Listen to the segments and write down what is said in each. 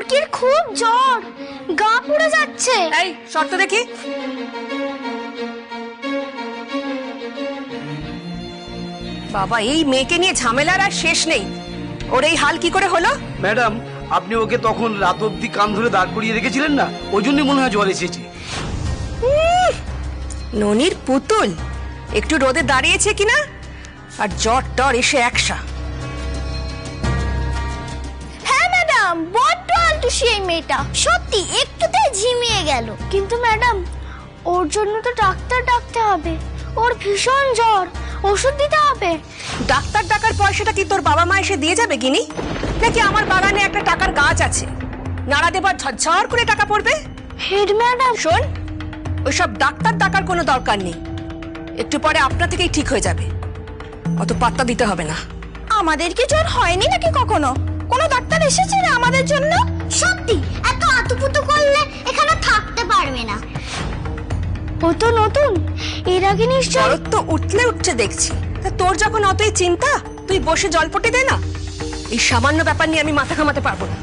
চোরকির খুব জ্বর, গা পুড়ে যাচ্ছে। এই শর্ত দেখি। বাবা, এই মেয়েকে নিয়ে ঝামেলার আর শেষ নেই। ওর এই হাল কি করে হলো? ম্যাডাম, আপনি ওকে তখন রাত অব্দি কান ধরে দাঁড় করিয়ে রেখেছিলেন না, ওই জন্যই মনে হয় জ্বর এসেছে। ননির পুতুল একটু রোদে দাঁড়িয়েছে কিনা আর জ্বর টর এসে একসা। হ্যাঁ ম্যাডাম, বড্ড আলটুসি এই মেয়েটা, সত্যি একটুতে ঝিমিয়ে গেল। কিন্তু ম্যাডাম, ওর জন্য তো ডাক্তার ডাকতে হবে, ওর ভীষণ জ্বর, ওষুধ দিতে হবে। ডাক্তার ডাকার পয়সাটা কি তোর বাবা মা এসে দিয়ে যাবে গিনি? নাকি আমার বাগানে একটা টাকার গাছ আছে, নাড়া দেবার ঝরঝর করে টাকা পড়বে? হেড ম্যাডাম, শোন, ওইসব ডাক্তার ডাকার কোনো দরকার নেই। একটু পরে আপনা থেকেই ঠিক হয়ে যাবে, অত পাত্তা দিতে হবে না। আমাদের কি জ্বর হয়নি নাকি কখনো? কোনো ডাক্তার এসেছে না আমাদের জন্য? সত্যি এত আতুপুতু করলে এখানে থাকতে পারবে না। ও তো নতুন, এর আগে নিশ্চয়। জ্বর তো উঠলে উঠছে দেখছি। তা তোর যখন অতই চিন্তা, তুই বসে জলপটে দে না। এই সামান্য ব্যাপার নিয়ে আমি মাথা ঘামাতে পারবো না।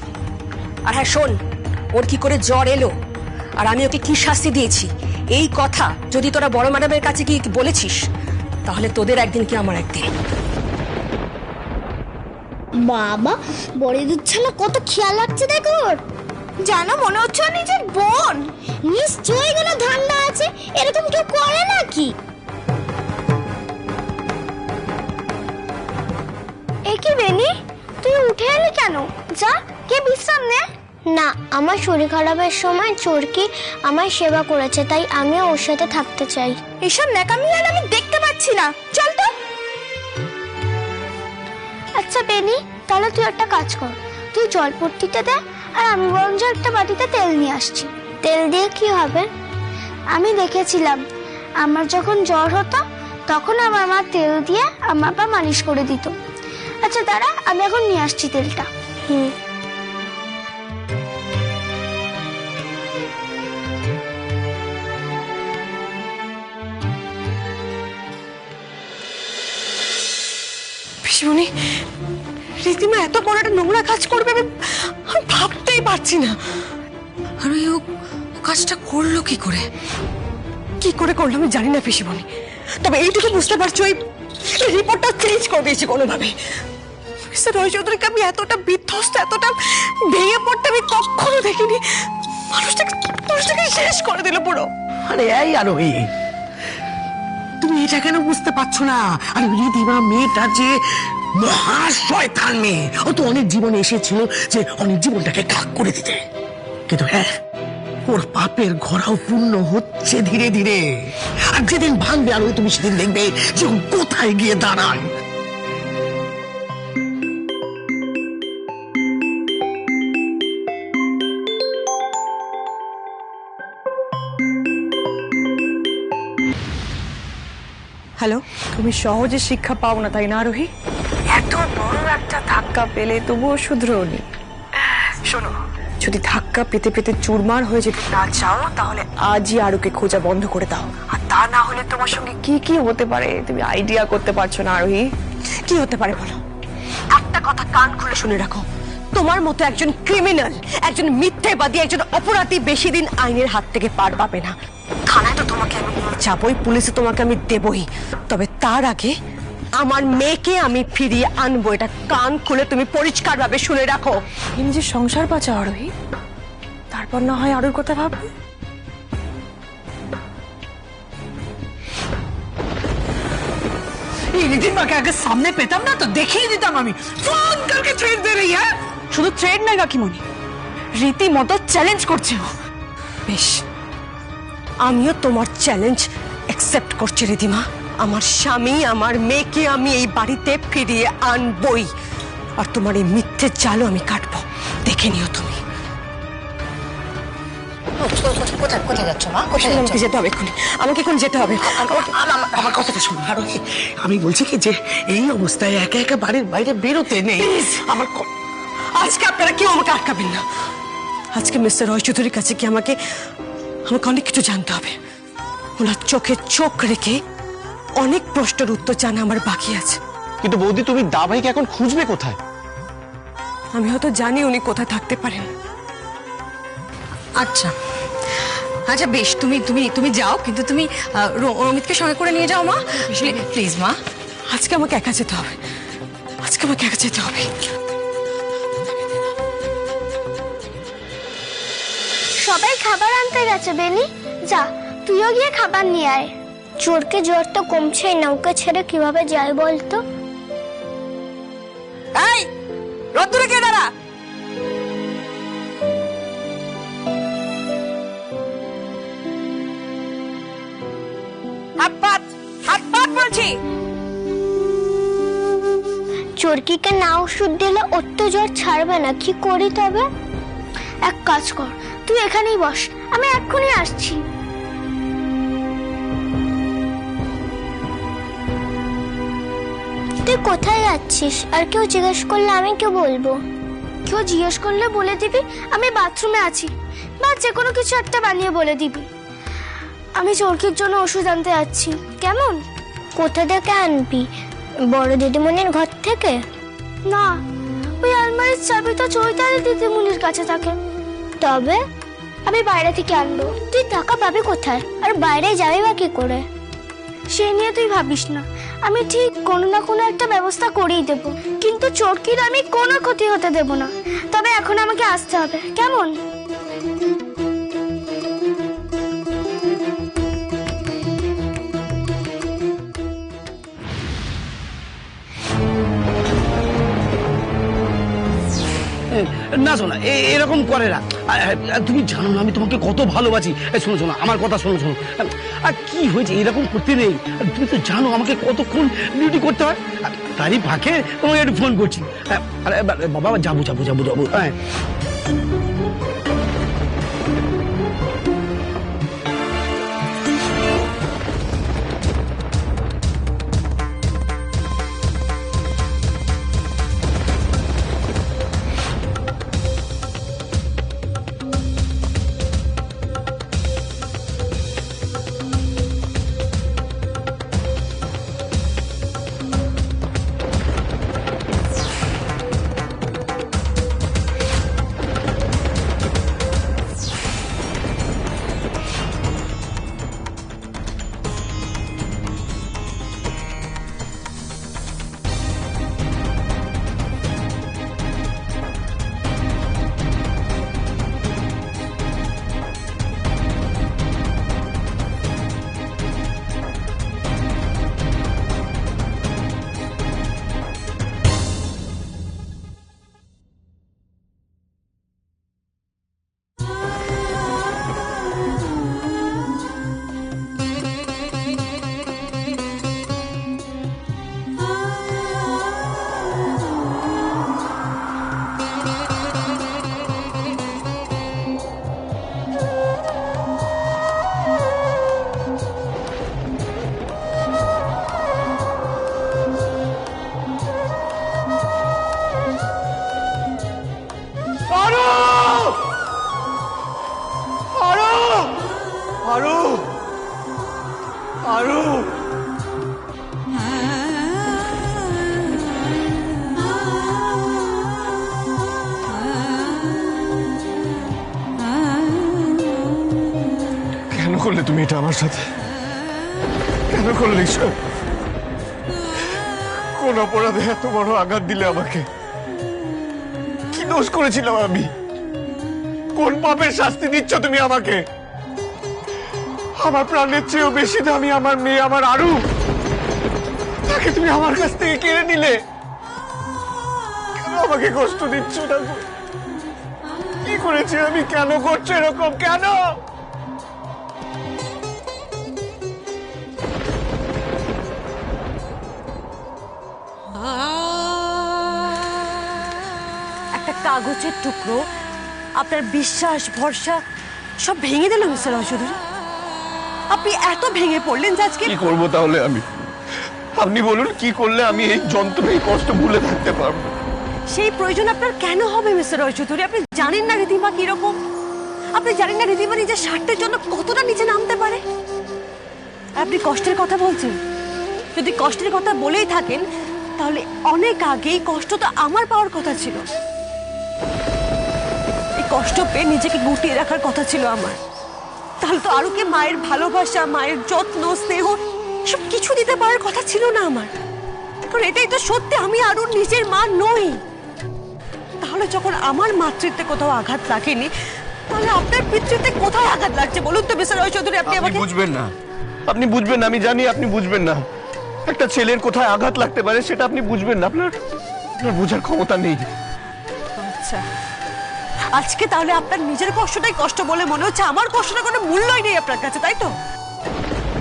আর হ্যাঁ শোন, ওর কি করে জ্বর এলো আর আমি ওকে কি শাস্তি দিয়েছি, এই কথা যদি তোরা বড় ম্যাডামের কাছে গিয়ে বলেছিস, তাহলে তোদের একদিন কি আমার একদিন। বাবা, বড় দুধ ছানা কত খেয়াল রাখছে দেখো। জানো, মনে হচ্ছে নিজের বোন। নিশ্চয়ই কোনো ধান্দা আছে, এরকম কেউ করে নাকি? এ কি বেনি, তুই উঠে এলি কেন? যা, কে বিশ্রাম নে। না, আমার শরীর খারাপের সময় চোরকি আমার সেবা করেছে, তাই আমিও ওর সাথে থাকতে চাই। এসব ন্যাকামি আর আমি দেখতে পাচ্ছি না, চল তো। আচ্ছা বেনি, তাহলে তুই একটা কাজ কর, তুই জলপট্টিতে দে, আর আমি বরঞ্চ একটা বাটিতে তেল নিয়ে আসছি। তেল দিয়ে কি হবে? আমি দেখেছিলাম আমার যখন জ্বর হতো তখন আমার মা তেল দিয়ে আমার পা মালিশ করে দিত। আচ্ছা দাঁড়া, আমি এখন নিয়ে আসছি তেলটা। পিসিমণি, রীতিমা এত বড় একটা নোংরা কাজ করবে আমি ভাবতেই পারছি না। আর ওই ও কাজটা করলো কি করে? কি করে করলো আমি জানি না পিসিমণি, তবে এইটুকু বুঝতে পারছি ওই রিপোর্টটা চেঞ্জ করে দিয়েছি কোনোভাবে। মিস্টার রয় চৌধুরীকে আমি এতটা বিধ্বস্ত, এতটা ভেঙে পড়তে আমি কখনো দেখিনি। মানুষটাকে শেষ করে দিল পুরো। আরে এই আরোহী, তুমি এটা কেন বুঝতে পারছো না? আর রিধিমা মেয়েটা যে মহা শয়তান মেয়ে, ও তো অনেক জীবনে এসেছিল যে অনেক জীবনটাকে কাক করে দিতে। কিন্তু হ্যাঁ, ওর পাপের ঘোরাও পূর্ণ হচ্ছে ধীরে ধীরে। আর যেদিন ভাঙবে আরো, তুমি সেদিন দেখবে যে ও কোথায় গিয়ে দাঁড়ায়। হ্যালো, তুমি সহজে শিক্ষা পাও না তাই না আরোহী? এত বড় একটা ধাক্কা পেলে তবুও শুধরোনি। শোনো, যদি ধাক্কা পেতে পেতে চুরমার হয়ে যেতে না চাও তাহলে আজই আরুকে খোঁজা বন্ধ করে দাও। আর তা না হলে তোমার সঙ্গে কি কি হতে পারে তুমি আইডিয়া করতে পারছো না আরোহী। কি হতে পারে বলো? একটা কথা কান খুলে শুনে রাখো, তোমার মতো একজন ক্রিমিনাল, একজন মিথ্যেবাদী, একজন অপরাধী বেশি দিন আইনের হাত থেকে পার পাবে না। থানায় তো তোমাকে আমি যাবই, পুলিশে তোমাকে আমি দেবই, তবে তার আগে আমার মেয়েকে আমি ফিরিয়ে আনবো। এটা কান খুলে তুমি পরিষ্কার ভাবে শুনে রাখো। নিজের সংসার বাঁচা আরোহী, তারপর না হয় আরুর কথা ভাববে। এই রিধিমাকে আগে সামনে পেতাম না তো দেখিয়ে দিতাম আমি। ফোন করকে থ্রেট দে রही है। শুধু থ্রেড নয় কাকিমণি, রীতিমতো চ্যালেঞ্জ করছে ও। বেশ, আমিও তোমার চ্যালেঞ্জ অ্যাকসেপ্ট করছি রিধিমা। আমার স্বামী, আমার মেয়েকে আমি এই বাড়িতে ফিরিয়ে আনবই, আর তোমার এই মিথ্যে জালও আমি কাটবো। দেখে নিও তুমি। কোথায় যাচ্ছ মা? কোথায় আমাকে যেতে হবে এক্ষুনি, আমাকে এখন যেতে হবে। আমার কথাটা শোনো আরোহী, আমি বলছি কি যে এই অবস্থায় একা একা বাড়ির বাইরে বেরোতে নেই। আমার আজকে আপনারা কেউ আমাকে আটকাবেন না। আজকে মিস্টার রয় চৌধুরীর কাছে কি আমাকে অনেক কিছু জানতে হবে। ওনার চোখে চোখ রেখে অনেক প্রশ্নের উত্তর জানা আমার বাকি আছে। কিন্তু বৌদি, তুমি দাভাইকে এখন খুঁজবে কোথায়? আমি হয়তো জানি উনি কোথায় থাকতে পারেন, আচ্ছা আচ্ছা বেশ, তুমি তুমি তুমি যাও, কিন্তু তুমি রমিতকে সঙ্গে করে নিয়ে যাও মা, প্লিজ মা। আজকে আমাকে একা যেতে হবে, আজকে আমাকে একা যেতে হবে। সবাই খাবার আনতে গেছে বেলি, যা তুইও গিয়ে খাবার নিয়ে আয়। চোরকে জ্বর তো কমছেই না, ওকে ছেড়ে কিভাবে যায় বলতো? এই রোদ্দুরে কে দাঁড়া? হাত পাত বলছি। চোরকিকে না ওষুধ দিলে ওর তো জ্বর ছাড়বে না, কি করি তবে? এক কাজ কর, তুই এখানেই বস, আমি এক্ষুনি আসছি। তুই কোথায় যাচ্ছিস? আর কেউ জিজ্ঞেস করলে আমি কি বলবো? কেউ জিজ্ঞেস করলে বলে দিবি আমি বাথরুমে আছি, বা যে কোনো কিছু একটা বানিয়ে বলে দিবি। আমি চোরকির জন্য ওষুধ আনতে যাচ্ছি, কেমন? কোথা থেকে আনবি? বড় দিদিমণির ঘর থেকে? না, ওই আলমারির চাবি তো চৈতালি দিদিমণির কাছে থাকে। তবে আমি বাইরে থেকে আনবো। তুই টাকা পাবি কোথায়, আর বাইরে যাবি বা কি করে? সে নিয়ে তুই ভাবিস না, আমি ঠিক কোনো না কোনো একটা ব্যবস্থা করেই দেব, কিন্তু চোরকির আমি কোনো ক্ষতি হতে দেব না। তবে এখন আমাকে আসতে হবে, কেমন? না শোনা, এরকম করে না। তুমি জানো না আমি তোমাকে কত ভালোবাসি। শোনো শোনো, আমার কথা শোনো শোনো। আর কি হয়েছে, এরকম করতে নেই। তুমি তো জানো আমাকে কতক্ষণ ডিউটি করতে হয়। তারই ফাঁকে তোমাকে একটু ফোন করছি। আরে বাবা, যাবো যাবো যাবো যাবো। হ্যাঁ কেন করলে তুমি এটা আমার সাথে? কেন করলে এসব? কোন অপরাধে এত বড় আঘাত দিলে আমাকে? কি দোষ করেছিলাম আমি? কোন পাপের শাস্তি দিচ্ছ তুমি আমাকে? আমার প্রাণের চেয়েও বেশি দামি আমার মেয়ে, আমার আরু, তাকে তুমি আমার কাছ থেকে কেড়ে নিলে। কেন আমাকে কষ্ট দিচ্ছ? না কি করেছি আমি? কেন করছো এরকম? কেন? একটা কাগজের টুকরো আপনার বিশ্বাস ভরসা সব ভেঙে দিল মিস্টার চৌধুরী। আপনি এত ভেঙে পড়লেন যে আজকে কি করবো তাহলে আমি? আপনি বলুন, কি করলে আমি এই যন্ত্রণা, এই কষ্ট ভুলে থাকতে পারবো? সেই প্রয়োজন আপনার কেন হবে মিস্টার চৌধুরী? আপনি জানেন না রীতিমা কিরকম? আপনি জানেন না রীতিমা নিজের স্বার্থের জন্য কতটা নিচে নামতে পারে? আপনি কষ্টের কথা বলছেন। যদি কষ্টের কথা বলেই থাকেন তাহলে অনেক আগেই কষ্ট তো আমার পাওয়ার কথা ছিল। এই কষ্ট পেয়ে নিজেকে গুটিয়ে রাখার কথা ছিল আমার, তাহলে তো আরুকে মায়ের ভালোবাসা, মায়ের যত্ন, স্নেহ সব কিছু দিতে পারার কথা ছিল না আমার। কারণ এটাই তো সত্যি, আমি আরুর নিজের মা নই। তাহলে যখন আমার মাতৃত্বে কোথাও আঘাত লাগেনি, তাহলে আপনার পিতৃত্বে কোথায় আঘাত লাগছে বলুন তো মিস্টার রয় চৌধুরী? আপনি আমাকে বুঝবেন না, আপনি বুঝবেন না, আমি জানি আপনি বুঝবেন না। একটা ছেলের কোথায় আঘাত লাগতে পারে সেটা আপনি বুঝবেন না, আপনার বোঝার ক্ষমতা নেই। আচ্ছা, আজকে তাহলে আপনার নিজের কষ্টটাই কষ্ট বলে মনে হচ্ছে, আমার কষ্টটা কোনো মূল্যই নেই আপনার কাছে, তাই তো?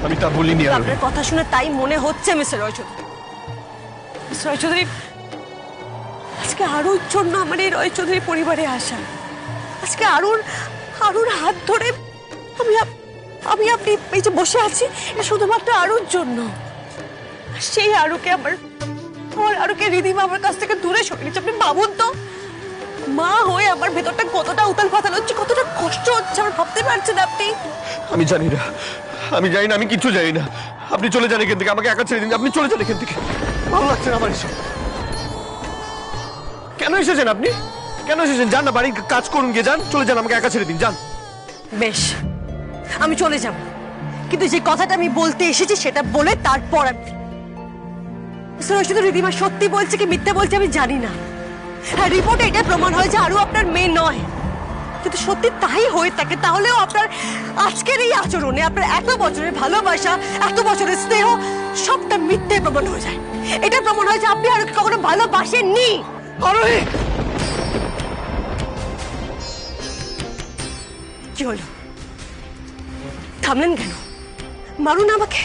আমি তা বলিনি। আর আপনার কথা শুনে তাই মনে হচ্ছে মিস্টার রয় চৌধুরী। মিস্টার রয় চৌধুরী, আজকে আরুর জন্য আমার এই রয় চৌধুরী পরিবারে আসা, আজকে আরুর হাত ধরে আমি আপনি এই যে বসে আছি, এটা শুধুমাত্র আরুর জন্য। সেই আরুকে আরুকে রিদিমা আমার কাছ থেকে দূরে সরে নিচ্ছে। আপনি ভাবুন তো, মা হয়ে আমার ভেতরটা কতটা উতাল পাতাল হচ্ছে, কতটা কষ্ট হচ্ছে আমার ভাবতে পারছেন আপনি? আমি জানি না, আমি কিছু জানি না। আপনি চলে যান এখান থেকে, আমাকে একা ছেড়ে দিন। আপনি চলে যান এখান থেকে, ভালো লাগছে না আমার এসব। কেন এসেছেন আপনি? কেন এসেছেন? যান না, বাড়ির কাজ করুন গিয়ে, যান, চলে যান, আমাকে একা ছেড়ে দিন, যান। বেশ, আমি চলে যাব, কিন্তু যে কথাটা আমি বলতে এসেছি সেটা বলে তারপর শুধু রিদিমা সত্যি বলছে কি মিথ্যে বলছে আমি জানি না। হ্যাঁ, রিপোর্টে এটা প্রমাণ হয় যে আরু আপনার মেয়ে নয়, কিন্তু সত্যি তাই হয়ে থাকে তাহলেও আপনার আজকের এই আচরণে আপনার এত বছরের ভালোবাসা, এত বছরের স্নেহ সবটা মিথ্যে প্রমাণ হয়ে যায়। এটা প্রমাণ হয় যে আপনি আরুকে কখনো ভালোবাসেননি। আরোহী, কি হলো? থামলেন কেন? মারুন আমাকে,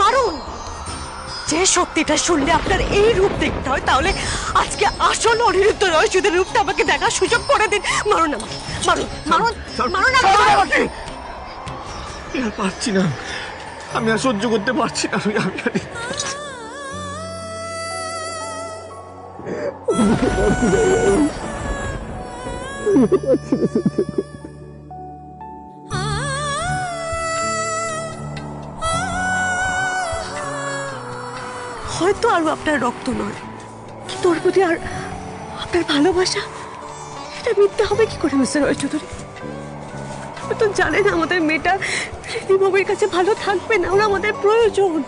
মারুন। যে সত্যিটা শুনলে আপনার এই রূপ দেখতে হয়, তাহলে আজকে আসল অনিরুদ্ধ রয় চৌধুরীর রূপটা আমাকে দেখার সুযোগ করে দিন। মারুন আমাকে, মারুন, মারুন, মারুন আমাকে। আর পারছি না, আমি আর সহ্য করতে পারছি না। হয়তো আরো আপনার রক্ত নয়, কিন্তু ওর প্রতি আর আপনার ভালোবাসা, এটা মিথ্যে হবে কি করে মিস্টার রয় চৌধুরী? আপনি তো জানেন আমাদের মেয়েটা রিদিমার কাছে ভালো থাকবে না, ওরা আমাদের প্রয়োজন।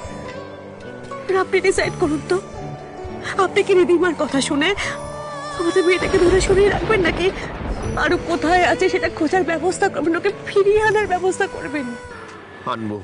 আপনি ডিসাইড করুন তো, আপনি কি রিদিমার কথা শুনে আমাদের মেয়েটাকে দূরে সরিয়ে রাখবেন, নাকি আরো কোথায় আছে সেটা খোঁজার ব্যবস্থা করবেন, ওকে ফিরিয়ে আনার ব্যবস্থা করবেন? আনবো।